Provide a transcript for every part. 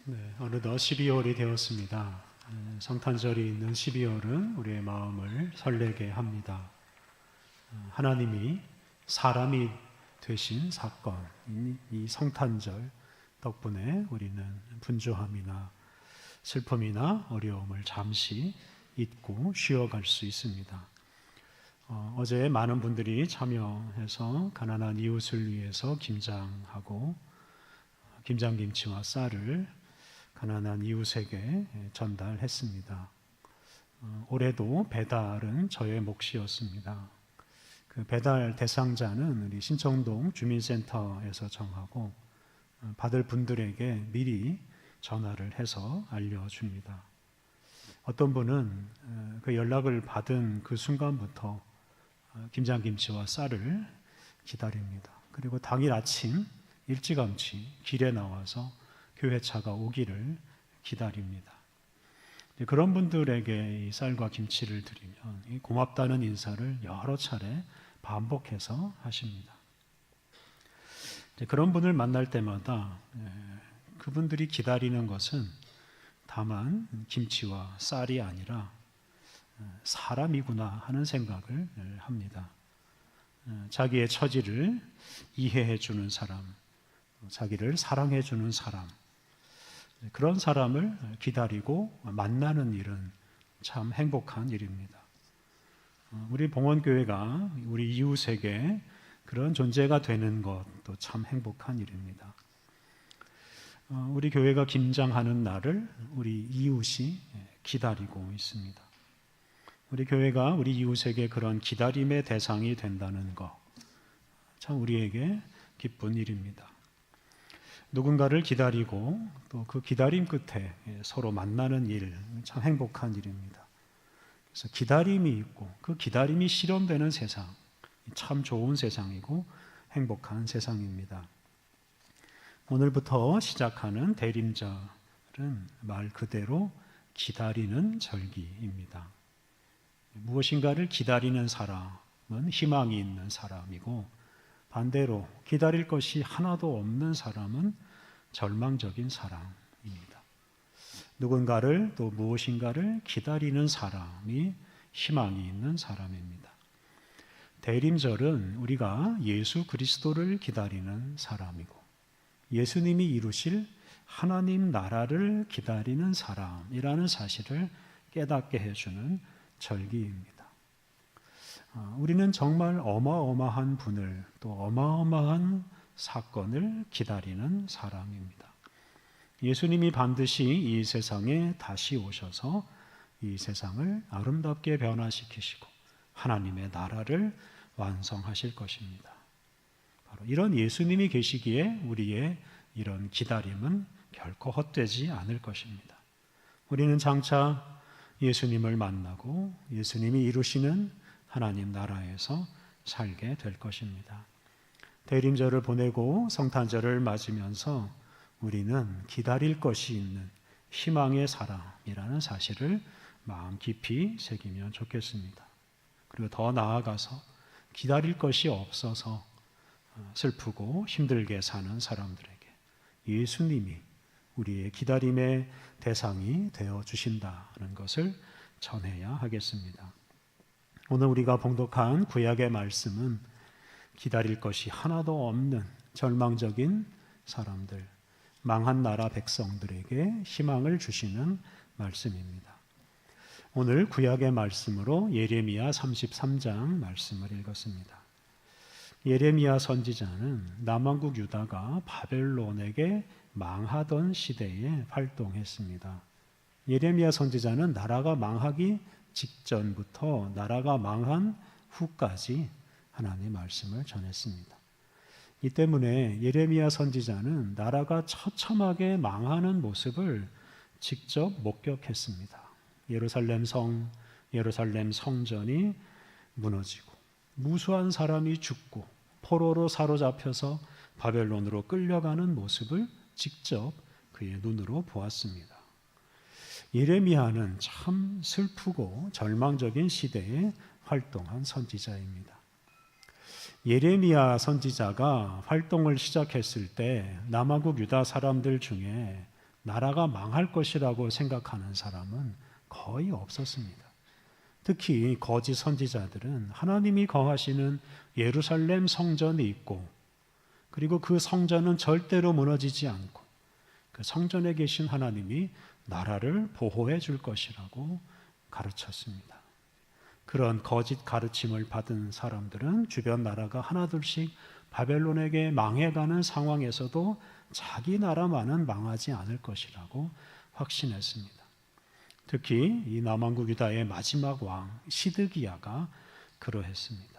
네, 어느덧 12월이 되었습니다. 성탄절이 있는 12월은 우리의 마음을 설레게 합니다. 하나님이 사람이 되신 사건, 이 성탄절 덕분에 우리는 분주함이나 슬픔이나 어려움을 잠시 잊고 쉬어갈 수 있습니다. 어제 많은 분들이 참여해서 가난한 이웃을 위해서 김장하고 김장김치와 쌀을 가난한 이웃에게 전달했습니다. 올해도 배달은 저의 몫이었습니다. 그 배달 대상자는 우리 신청동 주민센터에서 정하고 받을 분들에게 미리 전화를 해서 알려줍니다. 어떤 분은 그 연락을 받은 그 순간부터 김장김치와 쌀을 기다립니다. 그리고 당일 아침 일찌감치 길에 나와서 교회차가 오기를 기다립니다. 그런 분들에게 이 쌀과 김치를 드리면 고맙다는 인사를 여러 차례 반복해서 하십니다. 그런 분을 만날 때마다 그분들이 기다리는 것은 다만 김치와 쌀이 아니라 사람이구나 하는 생각을 합니다. 자기의 처지를 이해해 주는 사람, 자기를 사랑해 주는 사람, 그런 사람을 기다리고 만나는 일은 참 행복한 일입니다. 우리 봉헌교회가 우리 이웃에게 그런 존재가 되는 것도 참 행복한 일입니다. 우리 교회가 김장하는 날을 우리 이웃이 기다리고 있습니다. 우리 교회가 우리 이웃에게 그런 기다림의 대상이 된다는 것, 참 우리에게 기쁜 일입니다. 누군가를 기다리고 또 그 기다림 끝에 서로 만나는 일, 참 행복한 일입니다. 그래서 기다림이 있고 그 기다림이 실현되는 세상, 참 좋은 세상이고 행복한 세상입니다. 오늘부터 시작하는 대림절은 말 그대로 기다리는 절기입니다. 무엇인가를 기다리는 사람은 희망이 있는 사람이고, 반대로 기다릴 것이 하나도 없는 사람은 절망적인 사람입니다. 누군가를 또 무엇인가를 기다리는 사람이 희망이 있는 사람입니다. 대림절은 우리가 예수 그리스도를 기다리는 사람이고 예수님이 이루실 하나님 나라를 기다리는 사람이라는 사실을 깨닫게 해주는 절기입니다. 우리는 정말 어마어마한 분을, 또 어마어마한 사건을 기다리는 사람입니다. 예수님이 반드시 이 세상에 다시 오셔서 이 세상을 아름답게 변화시키시고 하나님의 나라를 완성하실 것입니다. 바로 이런 예수님이 계시기에 우리의 이런 기다림은 결코 헛되지 않을 것입니다. 우리는 장차 예수님을 만나고 예수님이 이루시는 하나님 나라에서 살게 될 것입니다. 대림절을 보내고 성탄절을 맞으면서 우리는 기다릴 것이 있는 희망의 사람이라는 사실을 마음 깊이 새기면 좋겠습니다. 그리고 더 나아가서 기다릴 것이 없어서 슬프고 힘들게 사는 사람들에게 예수님이 우리의 기다림의 대상이 되어 주신다는 것을 전해야 하겠습니다. 오늘 우리가 봉독한 구약의 말씀은 기다릴 것이 하나도 없는 절망적인 사람들, 망한 나라 백성들에게 희망을 주시는 말씀입니다. 오늘 구약의 말씀으로 예레미야 33장 말씀을 읽었습니다. 예레미야 선지자는 남왕국 유다가 바벨론에게 망하던 시대에 활동했습니다. 예레미야 선지자는 나라가 망하기 직전부터 나라가 망한 후까지 하나님의 말씀을 전했습니다. 이 때문에 예레미야 선지자는 나라가 처참하게 망하는 모습을 직접 목격했습니다. 예루살렘 성전이 무너지고 무수한 사람이 죽고 포로로 사로잡혀서 바벨론으로 끌려가는 모습을 직접 그의 눈으로 보았습니다. 예레미야는 참 슬프고 절망적인 시대에 활동한 선지자입니다. 예레미야 선지자가 활동을 시작했을 때 남아국 유다 사람들 중에 나라가 망할 것이라고 생각하는 사람은 거의 없었습니다. 특히 거짓 선지자들은 하나님이 거하시는 예루살렘 성전이 있고, 그리고 그 성전은 절대로 무너지지 않고 그 성전에 계신 하나님이 나라를 보호해 줄 것이라고 가르쳤습니다. 그런 거짓 가르침을 받은 사람들은 주변 나라가 하나둘씩 바벨론에게 망해가는 상황에서도 자기 나라만은 망하지 않을 것이라고 확신했습니다. 특히 이 남왕국 유다의 마지막 왕 시드기야가 그러했습니다.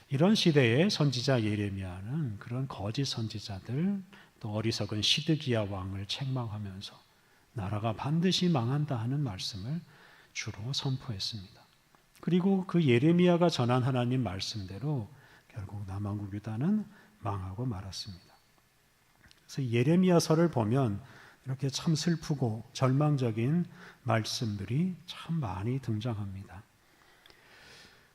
이런 시대의 선지자 예레미야는 그런 거짓 선지자들, 또 어리석은 시드기야 왕을 책망하면서 나라가 반드시 망한다 하는 말씀을 주로 선포했습니다. 그리고 그 예레미야가 전한 하나님 말씀대로 결국 남왕국 유다는 망하고 말았습니다. 그래서 예레미야서를 보면 이렇게 참 슬프고 절망적인 말씀들이 참 많이 등장합니다.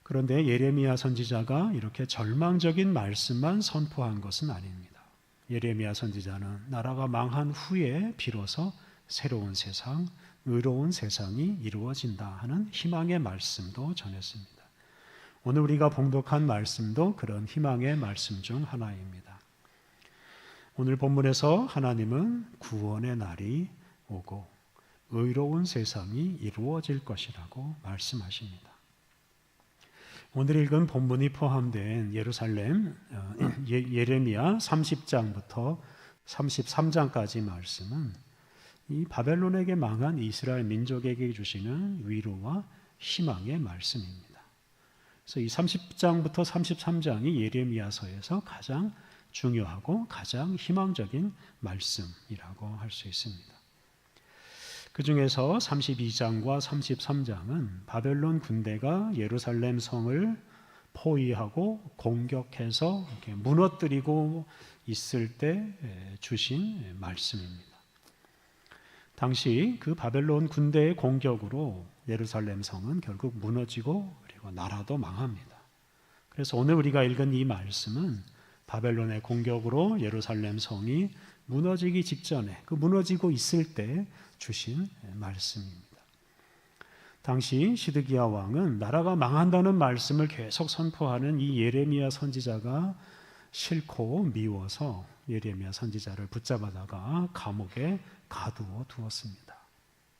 그런데 예레미야 선지자가 이렇게 절망적인 말씀만 선포한 것은 아닙니다. 예레미야 선지자는 나라가 망한 후에 비로소 새로운 세상, 의로운 세상이 이루어진다 하는 희망의 말씀도 전했습니다. 오늘 우리가 봉독한 말씀도 그런 희망의 말씀 중 하나입니다. 오늘 본문에서 하나님은 구원의 날이 오고 의로운 세상이 이루어질 것이라고 말씀하십니다. 오늘 읽은 본문이 포함된 예루살렘 예레미야 30장부터 33장까지 말씀은 이 바벨론에게 망한 이스라엘 민족에게 주시는 위로와 희망의 말씀입니다. 그래서 이 30장부터 33장이 예레미야서에서 가장 중요하고 가장 희망적인 말씀이라고 할 수 있습니다. 그 중에서 32장과 33장은 바벨론 군대가 예루살렘 성을 포위하고 공격해서 이렇게 무너뜨리고 있을 때 주신 말씀입니다. 당시 그 바벨론 군대의 공격으로 예루살렘 성은 결국 무너지고 그리고 나라도 망합니다. 그래서 오늘 우리가 읽은 이 말씀은 바벨론의 공격으로 예루살렘 성이 무너지기 직전에, 그 무너지고 있을 때 주신 말씀입니다. 당시 시드기야 왕은 나라가 망한다는 말씀을 계속 선포하는 이 예레미야 선지자가 싫고 미워서 예레미야 선지자를 붙잡아다가 감옥에 가두어 두었습니다.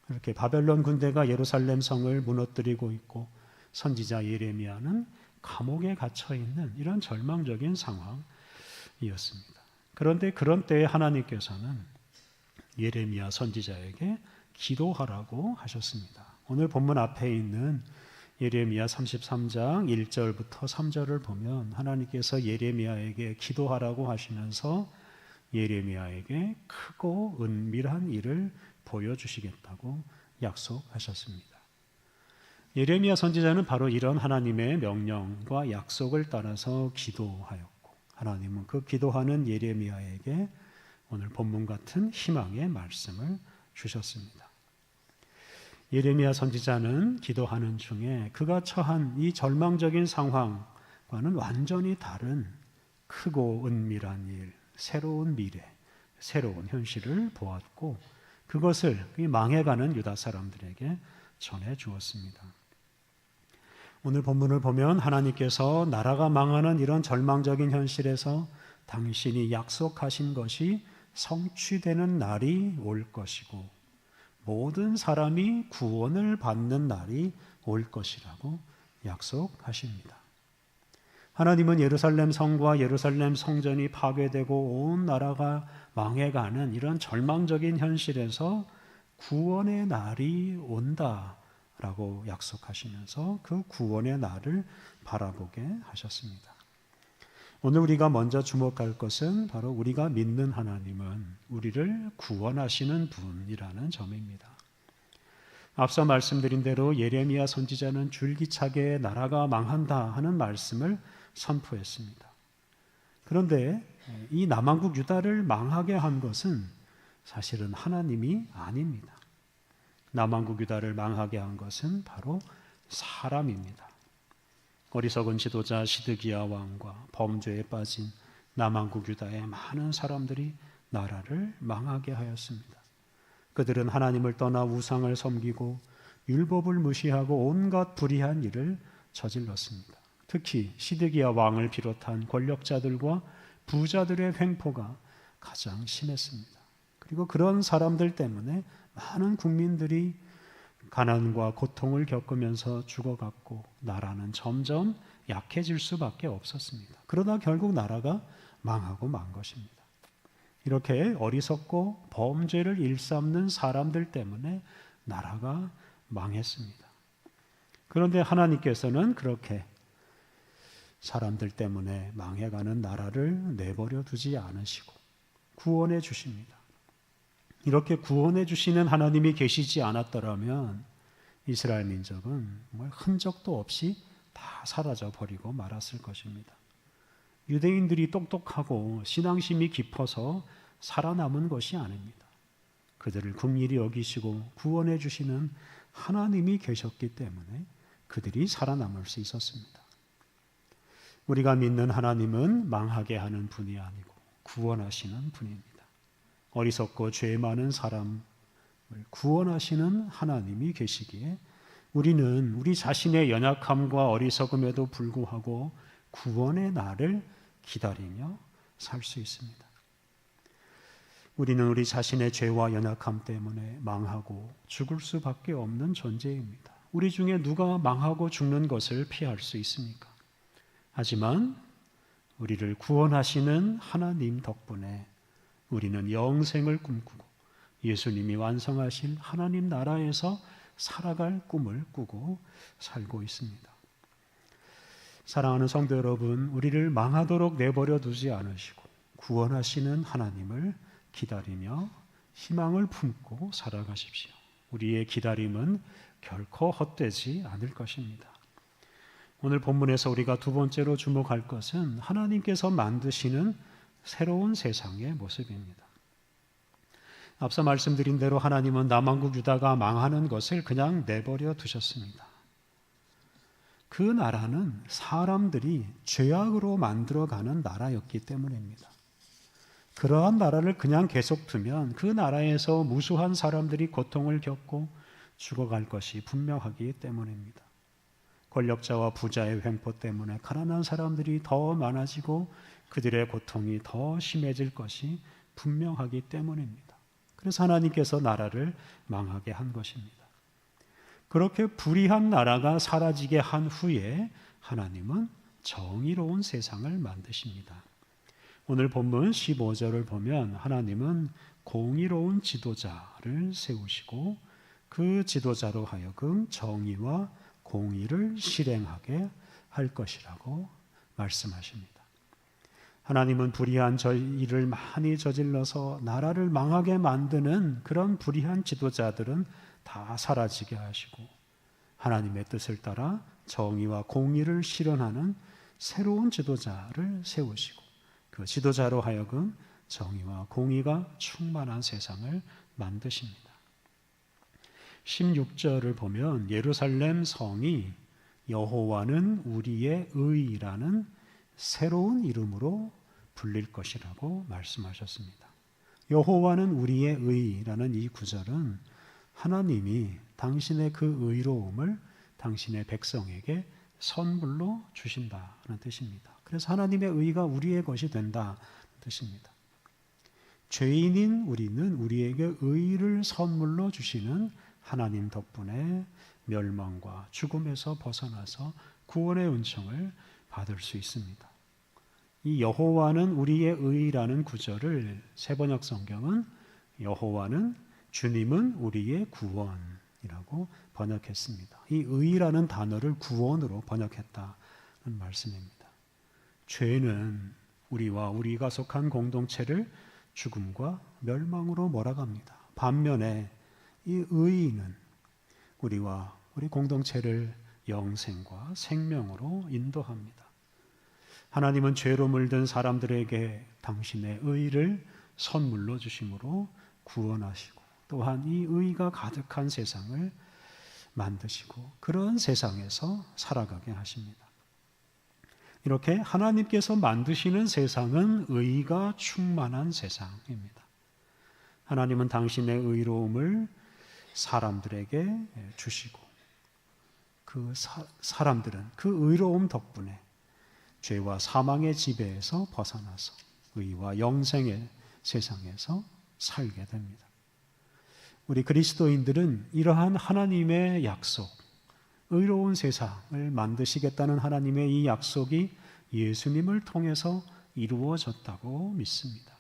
이렇게 바벨론 군대가 예루살렘 성을 무너뜨리고 있고 선지자 예레미야는 감옥에 갇혀 있는 이런 절망적인 상황이었습니다. 그런데 그런 때에 하나님께서는 예레미야 선지자에게 기도하라고 하셨습니다. 오늘 본문 앞에 있는 예레미야 33장 1절부터 3절을 보면 하나님께서 예레미야에게 기도하라고 하시면서 예레미야에게 크고 은밀한 일을 보여주시겠다고 약속하셨습니다. 예레미야 선지자는 바로 이런 하나님의 명령과 약속을 따라서 기도하였고 하나님은 그 기도하는 예레미야에게 오늘 본문 같은 희망의 말씀을 주셨습니다. 예레미야 선지자는 기도하는 중에 그가 처한 이 절망적인 상황과는 완전히 다른 크고 은밀한 일, 새로운 미래, 새로운 현실을 보았고 그것을 망해가는 유다 사람들에게 전해 주었습니다. 오늘 본문을 보면 하나님께서 나라가 망하는 이런 절망적인 현실에서 당신이 약속하신 것이 성취되는 날이 올 것이고 모든 사람이 구원을 받는 날이 올 것이라고 약속하십니다. 하나님은 예루살렘 성과 예루살렘 성전이 파괴되고 온 나라가 망해가는 이런 절망적인 현실에서 구원의 날이 온다라고 약속하시면서 그 구원의 날을 바라보게 하셨습니다. 오늘 우리가 먼저 주목할 것은 바로 우리가 믿는 하나님은 우리를 구원하시는 분이라는 점입니다. 앞서 말씀드린 대로 예레미야 선지자는 줄기차게 나라가 망한다 하는 말씀을 선포했습니다. 그런데 이 남왕국 유다를 망하게 한 것은 사실은 하나님이 아닙니다. 남왕국 유다를 망하게 한 것은 바로 사람입니다. 어리석은 지도자 시드기야 왕과 범죄에 빠진 남왕국 유다의 많은 사람들이 나라를 망하게 하였습니다. 그들은 하나님을 떠나 우상을 섬기고 율법을 무시하고 온갖 불의한 일을 저질렀습니다. 특히 시드기야 왕을 비롯한 권력자들과 부자들의 횡포가 가장 심했습니다. 그리고 그런 사람들 때문에 많은 국민들이 가난과 고통을 겪으면서 죽어갔고 나라는 점점 약해질 수밖에 없었습니다. 그러다 결국 나라가 망하고 만 것입니다. 이렇게 어리석고 범죄를 일삼는 사람들 때문에 나라가 망했습니다. 그런데 하나님께서는 그렇게 사람들 때문에 망해가는 나라를 내버려 두지 않으시고 구원해 주십니다. 이렇게 구원해 주시는 하나님이 계시지 않았더라면 이스라엘 민족은 정말 흔적도 없이 다 사라져 버리고 말았을 것입니다. 유대인들이 똑똑하고 신앙심이 깊어서 살아남은 것이 아닙니다. 그들을 긍휼히 여기시고 구원해 주시는 하나님이 계셨기 때문에 그들이 살아남을 수 있었습니다. 우리가 믿는 하나님은 망하게 하는 분이 아니고 구원하시는 분입니다. 어리석고 죄 많은 사람을 구원하시는 하나님이 계시기에 우리는 우리 자신의 연약함과 어리석음에도 불구하고 구원의 날을 기다리며 살 수 있습니다. 우리는 우리 자신의 죄와 연약함 때문에 망하고 죽을 수밖에 없는 존재입니다. 우리 중에 누가 망하고 죽는 것을 피할 수 있습니까? 하지만 우리를 구원하시는 하나님 덕분에 우리는 영생을 꿈꾸고 예수님이 완성하실 하나님 나라에서 살아갈 꿈을 꾸고 살고 있습니다. 사랑하는 성도 여러분, 우리를 망하도록 내버려 두지 않으시고 구원하시는 하나님을 기다리며 희망을 품고 살아가십시오. 우리의 기다림은 결코 헛되지 않을 것입니다. 오늘 본문에서 우리가 두 번째로 주목할 것은 하나님께서 만드시는 새로운 세상의 모습입니다. 앞서 말씀드린 대로 하나님은 남왕국 유다가 망하는 것을 그냥 내버려 두셨습니다. 그 나라는 사람들이 죄악으로 만들어가는 나라였기 때문입니다. 그러한 나라를 그냥 계속 두면 그 나라에서 무수한 사람들이 고통을 겪고 죽어갈 것이 분명하기 때문입니다. 권력자와 부자의 횡포 때문에 가난한 사람들이 더 많아지고 그들의 고통이 더 심해질 것이 분명하기 때문입니다. 그래서 하나님께서 나라를 망하게 한 것입니다. 그렇게 불의한 나라가 사라지게 한 후에 하나님은 정의로운 세상을 만드십니다. 오늘 본문 15절을 보면 하나님은 공의로운 지도자를 세우시고 그 지도자로 하여금 정의와 공의를 실행하게 할 것이라고 말씀하십니다. 하나님은 불의한 일을 많이 저질러서 나라를 망하게 만드는 그런 불의한 지도자들은 다 사라지게 하시고 하나님의 뜻을 따라 정의와 공의를 실현하는 새로운 지도자를 세우시고 그 지도자로 하여금 정의와 공의가 충만한 세상을 만드십니다. 16절을 보면 예루살렘 성이 여호와는 우리의 의라는 새로운 이름으로 불릴 것이라고 말씀하셨습니다. 여호와는 우리의 의라는 이 구절은 하나님이 당신의 그 의로움을 당신의 백성에게 선물로 주신다는 뜻입니다. 그래서 하나님의 의가 우리의 것이 된다는 뜻입니다. 죄인인 우리는 우리에게 의를 선물로 주시는 하나님 덕분에 멸망과 죽음에서 벗어나서 구원의 은총을 받을 수 있습니다. 이 여호와는 우리의 의라는 구절을 세번역 성경은 여호와는 주님은 우리의 구원이라고 번역했습니다. 이 의라는 단어를 구원으로 번역했다는 말씀입니다. 죄는 우리와 우리가 속한 공동체를 죽음과 멸망으로 몰아갑니다. 반면에 이 의는 우리와 우리 공동체를 영생과 생명으로 인도합니다. 하나님은 죄로 물든 사람들에게 당신의 의를 선물로 주심으로 구원하시고 또한 이 의가 가득한 세상을 만드시고 그런 세상에서 살아가게 하십니다. 이렇게 하나님께서 만드시는 세상은 의가 충만한 세상입니다. 하나님은 당신의 의로움을 사람들에게 주시고 그 사람들은 그 의로움 덕분에 죄와 사망의 지배에서 벗어나서 의와 영생의 세상에서 살게 됩니다. 우리 그리스도인들은 이러한 하나님의 약속, 의로운 세상을 만드시겠다는 하나님의 이 약속이 예수님을 통해서 이루어졌다고 믿습니다.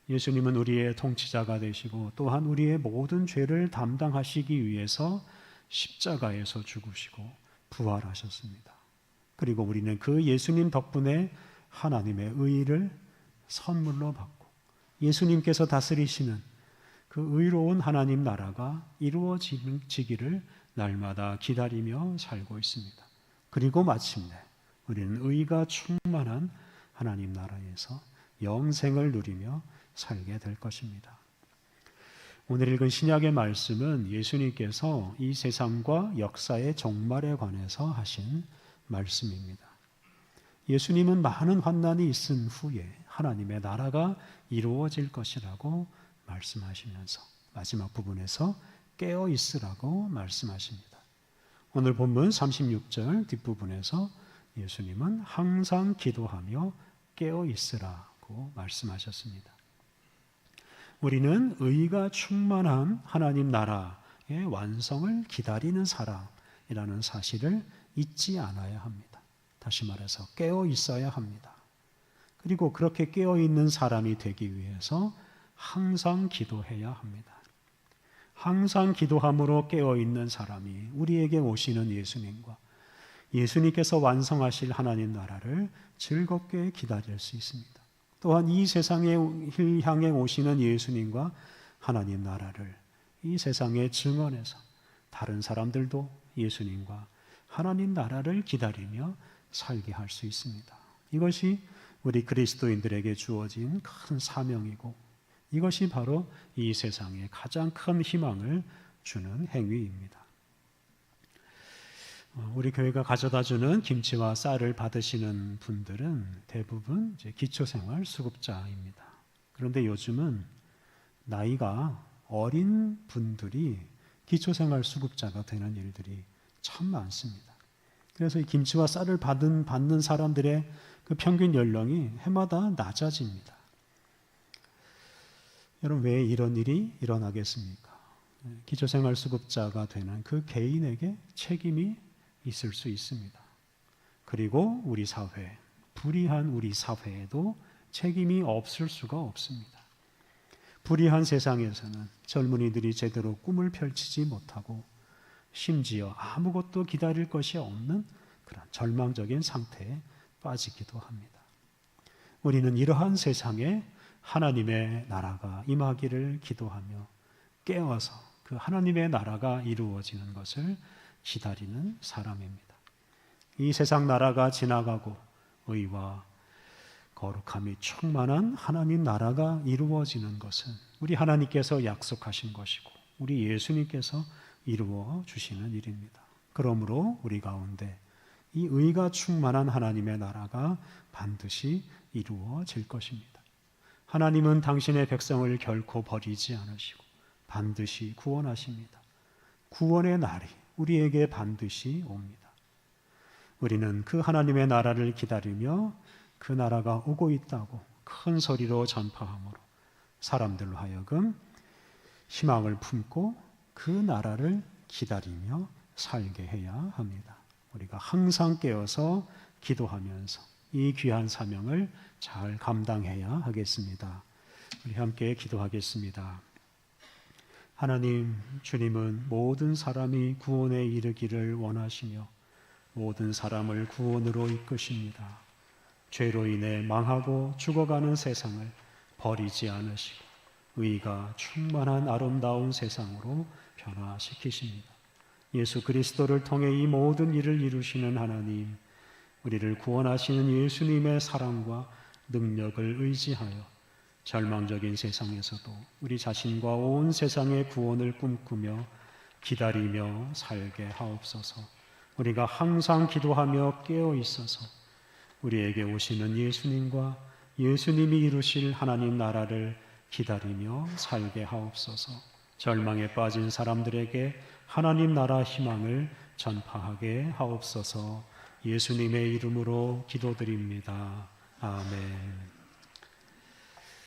예수님은 우리의 통치자가 되시고 또한 우리의 모든 죄를 담당하시기 위해서 십자가에서 죽으시고 부활하셨습니다. 그리고 우리는 그 예수님 덕분에 하나님의 의를 선물로 받고 예수님께서 다스리시는 그 의로운 하나님 나라가 이루어지기를 날마다 기다리며 살고 있습니다. 그리고 마침내 우리는 의가 충만한 하나님 나라에서 영생을 누리며 살게 될 것입니다. 오늘 읽은 신약의 말씀은 예수님께서 이 세상과 역사의 종말에 관해서 하신 말씀입니다. 예수님은 많은 환난이 있은 후에 하나님의 나라가 이루어질 것이라고 말씀하시면서 마지막 부분에서 깨어 있으라고 말씀하십니다. 오늘 본문 36절 뒷부분에서 예수님은 항상 기도하며 깨어 있으라고 말씀하셨습니다. 우리는 의가 충만한 하나님 나라의 완성을 기다리는 사람이라는 사실을 잊지 않아야 합니다. 다시 말해서 깨어 있어야 합니다. 그리고 그렇게 깨어 있는 사람이 되기 위해서 항상 기도해야 합니다. 항상 기도함으로 깨어 있는 사람이 우리에게 오시는 예수님과 예수님께서 완성하실 하나님 나라를 즐겁게 기다릴 수 있습니다. 또한 이 세상에 향해 오시는 예수님과 하나님 나라를 이 세상에 증언해서 다른 사람들도 예수님과 하나님 나라를 기다리며 살게 할 수 있습니다. 이것이 우리 그리스도인들에게 주어진 큰 사명이고 이것이 바로 이 세상에 가장 큰 희망을 주는 행위입니다. 우리 교회가 가져다주는 김치와 쌀을 받으시는 분들은 대부분 이제 기초생활 수급자입니다. 그런데 요즘은 나이가 어린 분들이 기초생활 수급자가 되는 일들이 참 많습니다. 그래서 이 김치와 쌀을 받는 사람들의 그 평균 연령이 해마다 낮아집니다. 여러분, 왜 이런 일이 일어나겠습니까? 기초생활 수급자가 되는 그 개인에게 책임이 있을 수 있습니다. 그리고 우리 사회, 불의한 우리 사회에도 책임이 없을 수가 없습니다. 불의한 세상에서는 젊은이들이 제대로 꿈을 펼치지 못하고 심지어 아무것도 기다릴 것이 없는 그런 절망적인 상태에 빠지기도 합니다. 우리는 이러한 세상에 하나님의 나라가 임하기를 기도하며 깨어서 그 하나님의 나라가 이루어지는 것을 기다리는 사람입니다. 이 세상 나라가 지나가고 의와 거룩함이 충만한 하나님 나라가 이루어지는 것은 우리 하나님께서 약속하신 것이고 우리 예수님께서 이루어 주시는 일입니다. 그러므로 우리 가운데 이 의가 충만한 하나님의 나라가 반드시 이루어질 것입니다. 하나님은 당신의 백성을 결코 버리지 않으시고 반드시 구원하십니다. 구원의 날이 우리에게 반드시 옵니다. 우리는 그 하나님의 나라를 기다리며 그 나라가 오고 있다고 큰 소리로 전파함으로 사람들로 하여금 희망을 품고 그 나라를 기다리며 살게 해야 합니다. 우리가 항상 깨어서 기도하면서 이 귀한 사명을 잘 감당해야 하겠습니다. 우리 함께 기도하겠습니다. 하나님, 주님은 모든 사람이 구원에 이르기를 원하시며 모든 사람을 구원으로 이끄십니다. 죄로 인해 망하고 죽어가는 세상을 버리지 않으시고 의가 충만한 아름다운 세상으로 변화시키십니다. 예수 그리스도를 통해 이 모든 일을 이루시는 하나님, 우리를 구원하시는 예수님의 사랑과 능력을 의지하여 절망적인 세상에서도 우리 자신과 온 세상의 구원을 꿈꾸며 기다리며 살게 하옵소서. 우리가 항상 기도하며 깨어 있어서 우리에게 오시는 예수님과 예수님이 이루실 하나님 나라를 기다리며 살게 하옵소서. 절망에 빠진 사람들에게 하나님 나라 희망을 전파하게 하옵소서. 예수님의 이름으로 기도드립니다. 아멘.